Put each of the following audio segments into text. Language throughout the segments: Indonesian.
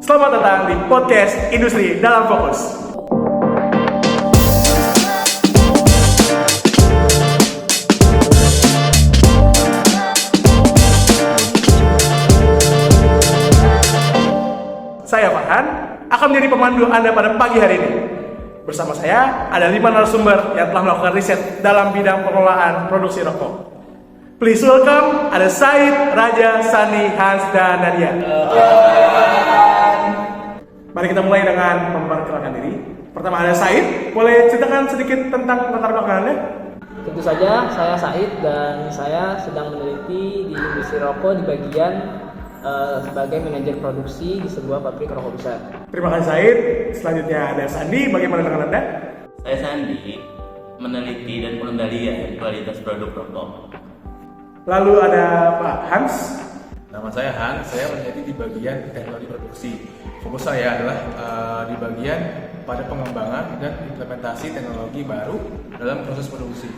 Selamat datang di podcast Industri Dalam Fokus. Saya Farhan akan menjadi pemandu Anda pada pagi hari ini. Bersama saya ada 5 narasumber yang telah melakukan riset dalam bidang pengelolaan produksi rokok. Please welcome, ada Said, Raja, Sani, Hans, dan Nadia. Mari kita mulai dengan memperkenalkan diri. Pertama ada Said, boleh ceritakan sedikit tentang latar belakang Anda? Tentu saja, saya Said dan saya sedang meneliti di industri rokok di bagian sebagai manajer produksi di sebuah pabrik rokok besar. Terima kasih Said. Selanjutnya ada Sandi, bagaimana dengan Anda? Saya Sandi, meneliti dan pengendalian kualitas produk rokok. Lalu ada Pak Hans. Nama saya Hans, saya meneliti di bagian teknologi produksi. Fokus saya adalah di bagian pada pengembangan dan implementasi teknologi baru dalam proses produksi.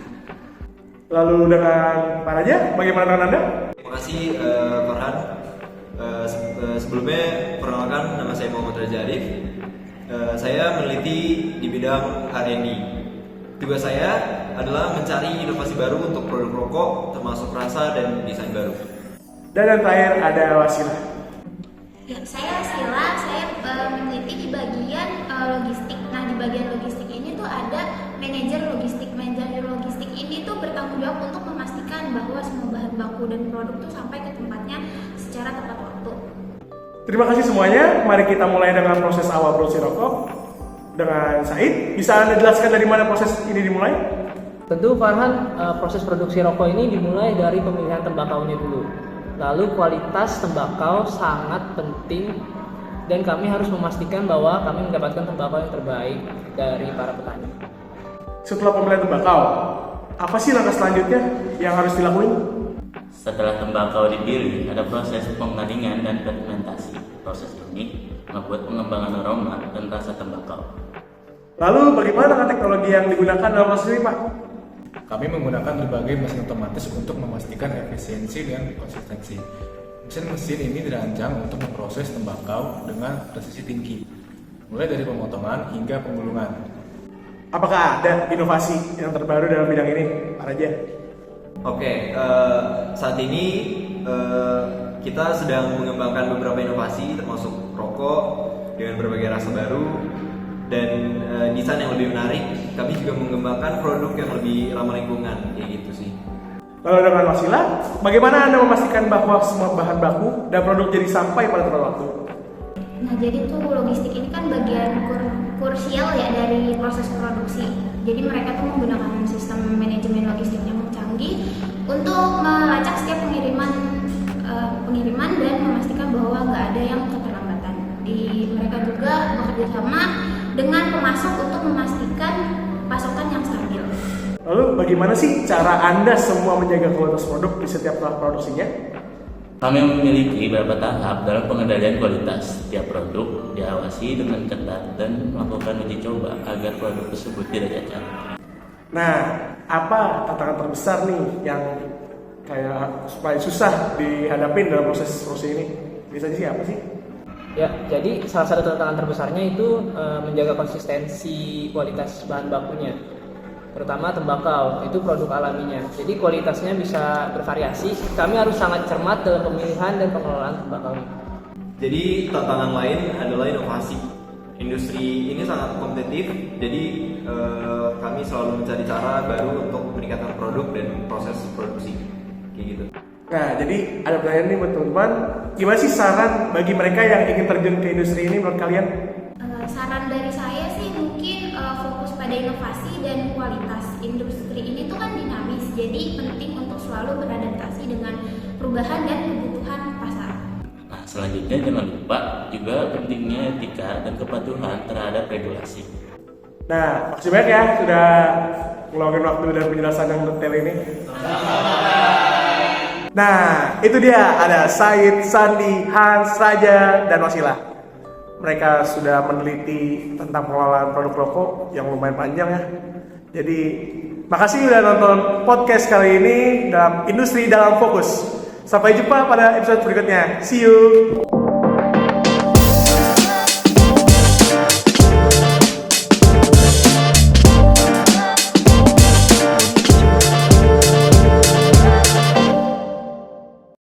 Lalu dengan Pak Raja, bagaimana dengan Anda? Terima kasih Farhan. Sebelumnya perkenalkan, nama saya Muhammad Raja Arif. Saya meneliti di bidang R&D. Tugas saya adalah mencari inovasi baru untuk produk rokok, termasuk rasa dan desain baru. Dan yang terakhir ada Wasilah. Ya, saya Sila, saya meneliti di bagian logistik. Nah, di bagian logistik ini tuh ada manajer logistik. Manajer logistik ini tuh bertanggung jawab untuk memastikan bahwa semua bahan baku dan produk tuh sampai ke tempatnya secara tepat waktu. Terima kasih semuanya. Mari kita mulai dengan proses awal produksi rokok. Dengan Said, bisa Anda jelaskan dari mana proses ini dimulai? Tentu Farhan, proses produksi rokok ini dimulai dari pemilihan tembakaunya dulu. Lalu kualitas tembakau sangat penting dan kami harus memastikan bahwa kami mendapatkan tembakau yang terbaik dari para petani. Setelah pemilihan tembakau, apa sih langkah selanjutnya yang harus dilakukan? Setelah tembakau dipilih, ada proses pengaringan dan fermentasi. Proses ini membuat pengembangan aroma dan rasa tembakau. Lalu bagaimana dengan teknologi yang digunakan dalam proses ini, Pak? Kami menggunakan berbagai mesin otomatis untuk memastikan efisiensi dan konsistensi. Mesin-mesin ini dirancang untuk memproses tembakau dengan presisi tinggi, mulai dari pemotongan hingga penggulungan. Apakah ada inovasi yang terbaru dalam bidang ini, Pak Raja? Oke, saat ini kita sedang mengembangkan beberapa inovasi, termasuk rokok dengan berbagai rasa baru dan desain yang lebih menarik. Kami juga mengembangkan produk yang lebih ramah lingkungan, kayak gitu sih. Lalu dengan Wasilah, bagaimana Anda memastikan bahwa semua bahan baku dan produk jadi sampai pada tepat waktu? Nah, jadi tuh logistik ini kan bagian krusial ya dari proses produksi. Jadi mereka tuh menggunakan sistem manajemen logistik yang canggih untuk melacak setiap pengiriman dan memastikan bahwa nggak ada yang keterlambatan. Mereka juga bekerja sama dengan pemasok untuk memastikan pasokan yang stabil. Lalu bagaimana sih cara Anda semua menjaga kualitas produk di setiap tahap produksinya? Kami memiliki beberapa tahap dalam pengendalian kualitas. Setiap produk diawasi dengan ketat dan melakukan uji coba agar produk tersebut tidak cacat. Nah, apa tantangan terbesar nih yang kayak supaya susah dihadapin dalam proses ini? Biasanya sih apa sih? Ya, jadi salah satu tantangan terbesarnya itu menjaga konsistensi kualitas bahan bakunya. Terutama tembakau, itu produk alaminya. Jadi kualitasnya bisa bervariasi. Kami harus sangat cermat dalam pemilihan dan pengelolaan tembakau. Jadi tantangan lain adalah inovasi. Industri ini sangat kompetitif, jadi kami selalu mencari cara baru untuk meningkatkan produk dan proses produksi, kayak gitu. Nah, jadi ada pertanyaan nih buat teman-teman. Gimana sih saran bagi mereka yang ingin terjun ke industri ini menurut kalian? Saran dari saya sih mungkin fokus pada inovasi dan kualitas. Industri ini tuh kan dinamis, jadi penting untuk selalu beradaptasi dengan perubahan dan kebutuhan pasar. Nah, selanjutnya jangan lupa juga pentingnya etika dan kepatuhan terhadap regulasi. Nah, makasih banyak ya sudah meluangkan waktu dan penjelasan yang detail ini. Nah, itu dia ada Said, Sandi, Hans, Raja, dan Wasilah. Mereka sudah meneliti tentang pengelolaan produk rokok yang lumayan panjang ya. Jadi, makasih udah nonton podcast kali ini dalam Industri Dalam Fokus. Sampai jumpa pada episode berikutnya. See you!